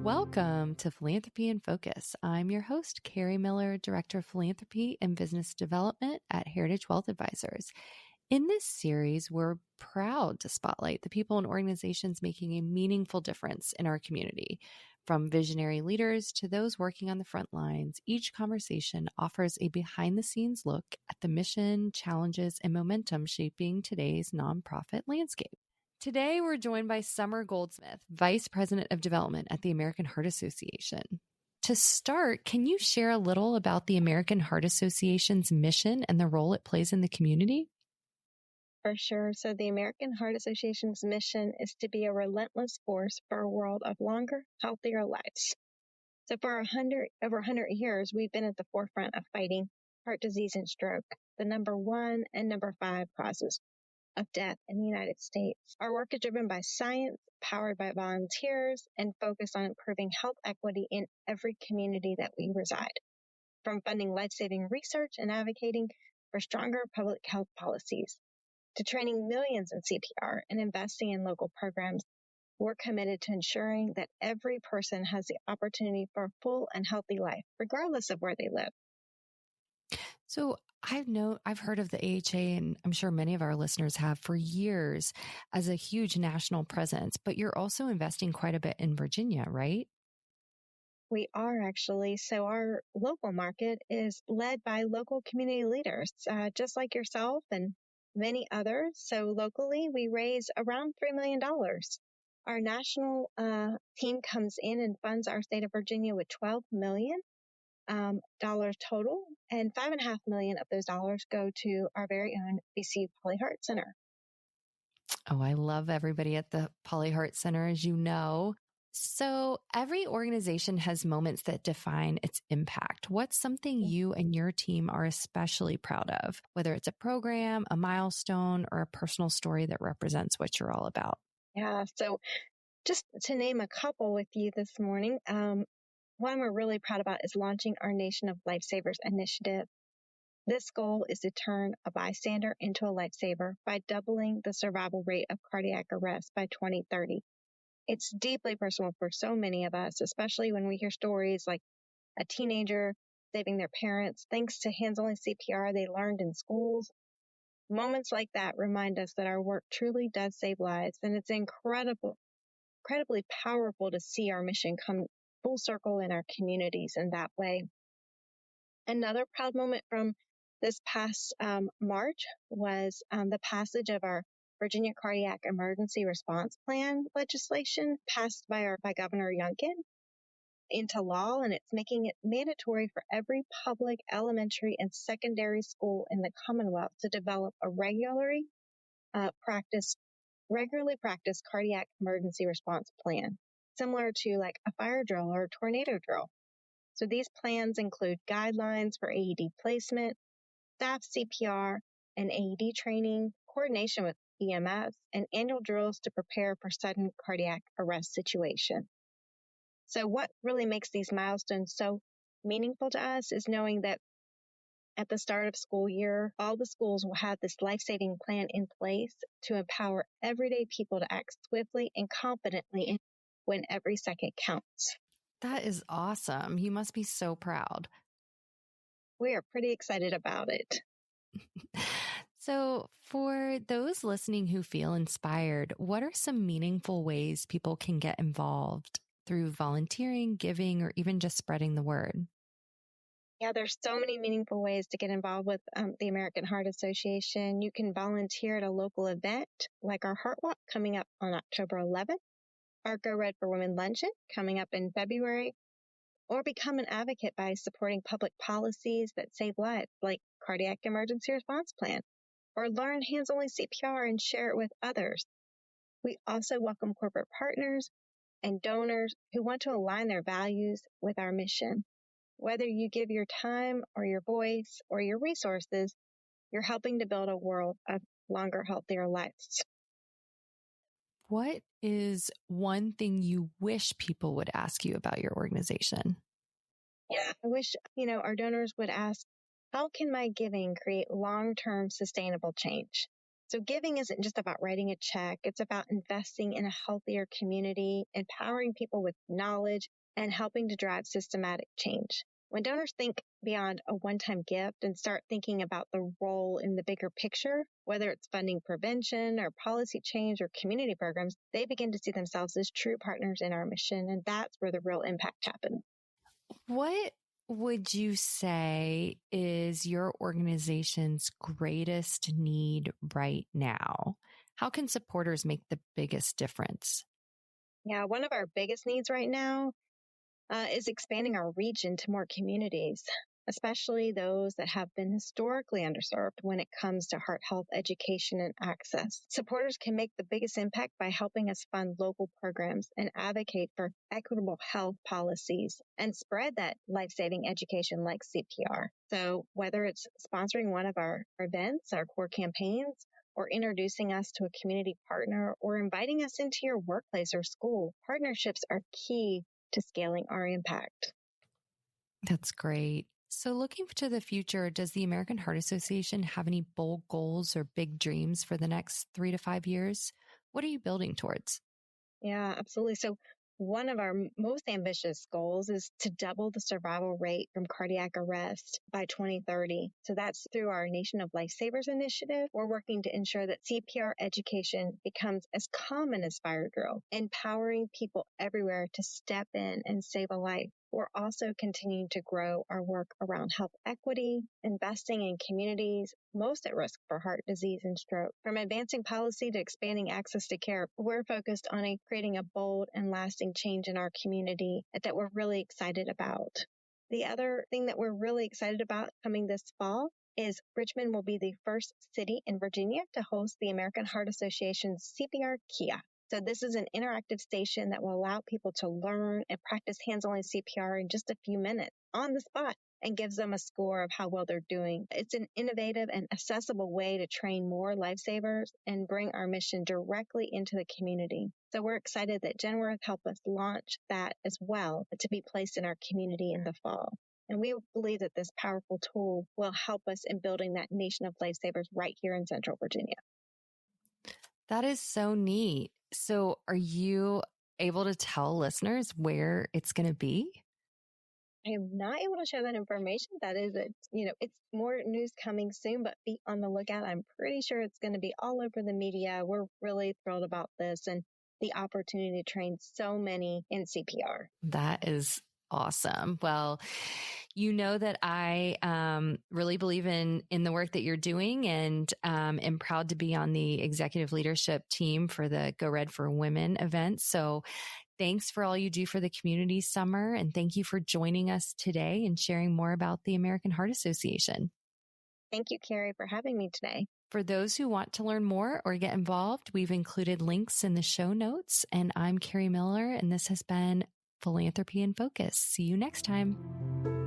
Welcome to Philanthropy in Focus. I'm your host, Carrie Miller, Director of Philanthropy and Business Development at Heritage Wealth Advisors. In this series, we're proud to spotlight the people and organizations making a meaningful difference in our community. From visionary leaders to those working on the front lines, each conversation offers a behind-the-scenes look at the mission, challenges, and momentum shaping today's nonprofit landscape. Today, we're joined by Sommer Goldsmith, Vice President of Development at the American Heart Association. To start, can you share a little about the American Heart Association's mission and the role it plays in the community? For sure. So the American Heart Association's mission is to be a relentless force for a world of longer, healthier lives. So for over 100 years, we've been at the forefront of fighting heart disease and stroke, the number 1 and number 5 causes of death in the United States. Our work is driven by science, powered by volunteers, and focused on improving health equity in every community that we reside. From funding life-saving research and advocating for stronger public health policies, to training millions in CPR and investing in local programs, we're committed to ensuring that every person has the opportunity for a full and healthy life, regardless of where they live. So I've heard of the AHA, and I'm sure many of our listeners have for years as a huge national presence, but you're also investing quite a bit in Virginia, right? We are actually. So our local market is led by local community leaders, just like yourself and many others. So locally, we raise around $3 million. Our national team comes in and funds our state of Virginia with $12 million total, and $5.5 million of those dollars go to our very own VCU Polyheart Center. Oh, I love everybody at the Polyheart Center, as you know. So every organization has moments that define its impact. What's something you and your team are especially proud of, whether it's a program, a milestone, or a personal story that represents what you're all about? Yeah, so just to name a couple with you this morning, one we're really proud about is launching our Nation of Lifesavers initiative. This goal is to turn a bystander into a lifesaver by doubling the survival rate of cardiac arrest by 2030. It's deeply personal for so many of us, especially when we hear stories like a teenager saving their parents thanks to hands-only CPR they learned in schools. Moments like that remind us that our work truly does save lives, and it's incredibly powerful to see our mission come full circle in our communities in that way. Another proud moment from this past March was the passage of our Virginia Cardiac Emergency Response Plan legislation passed by Governor Youngkin into law, and it's making it mandatory for every public elementary and secondary school in the Commonwealth to develop a regularly practice cardiac emergency response plan, similar to like a fire drill or a tornado drill. So these plans include guidelines for AED placement, staff CPR and AED training, coordination with EMS, and annual drills to prepare for sudden cardiac arrest situation. So what really makes these milestones so meaningful to us is knowing that at the start of school year, all the schools will have this life-saving plan in place to empower everyday people to act swiftly and confidently when every second counts. That is awesome. You must be so proud. We are pretty excited about it. So for those listening who feel inspired, what are some meaningful ways people can get involved through volunteering, giving, or even just spreading the word? Yeah, there's so many meaningful ways to get involved with the American Heart Association. You can volunteer at a local event like our Heart Walk coming up on October 11th, our Go Red for Women Luncheon coming up in February, or become an advocate by supporting public policies that save lives like Cardiac Emergency Response Plan, or learn hands-only CPR and share it with others. We also welcome corporate partners and donors who want to align their values with our mission. Whether you give your time or your voice or your resources, you're helping to build a world of longer, healthier lives. What is one thing you wish people would ask you about your organization? Yeah, I wish, our donors would ask, how can my giving create long-term sustainable change? So giving isn't just about writing a check. It's about investing in a healthier community, empowering people with knowledge, and helping to drive systematic change. When donors think beyond a one-time gift and start thinking about the role in the bigger picture, whether it's funding prevention or policy change or community programs, they begin to see themselves as true partners in our mission, and that's where the real impact happens. What would you say is your organization's greatest need right now? How can supporters make the biggest difference? Yeah, one of our biggest needs right now is expanding our reach into more communities, especially those that have been historically underserved when it comes to heart health education and access. Supporters can make the biggest impact by helping us fund local programs and advocate for equitable health policies and spread that life-saving education like CPR. So whether it's sponsoring one of our events, our core campaigns, or introducing us to a community partner, or inviting us into your workplace or school, partnerships are key to scaling our impact. That's great. So looking to the future, does the American Heart Association have any bold goals or big dreams for the next 3 to 5 years? What are you building towards? Yeah, absolutely. So one of our most ambitious goals is to double the survival rate from cardiac arrest by 2030. So that's through our Nation of Lifesavers initiative. We're working to ensure that CPR education becomes as common as fire drill, empowering people everywhere to step in and save a life. We're also continuing to grow our work around health equity, investing in communities most at risk for heart disease and stroke. From advancing policy to expanding access to care, we're focused on creating a bold and lasting change in our community that we're really excited about. The other thing that we're really excited about coming this fall is Richmond will be the first city in Virginia to host the American Heart Association's CPR Kiosk. So this is an interactive station that will allow people to learn and practice hands-on CPR in just a few minutes on the spot and gives them a score of how well they're doing. It's an innovative and accessible way to train more lifesavers and bring our mission directly into the community. So we're excited that Genworth helped us launch that as well to be placed in our community in the fall. And we believe that this powerful tool will help us in building that Nation of Lifesavers right here in Central Virginia. That is so neat. So are you able to tell listeners where it's going to be? I am not able to share that information. That is it. It's more news coming soon, but be on the lookout. I'm pretty sure it's going to be all over the media. We're really thrilled about this and the opportunity to train so many in CPR. That is awesome. Well, you know that I really believe in the work that you're doing, and am proud to be on the executive leadership team for the Go Red for Women event. So thanks for all you do for the community, Sommer, and thank you for joining us today and sharing more about the American Heart Association. Thank you, Carrie, for having me today. For those who want to learn more or get involved, we've included links in the show notes. And I'm Carrie Miller, and this has been Philanthropy in Focus. See you next time.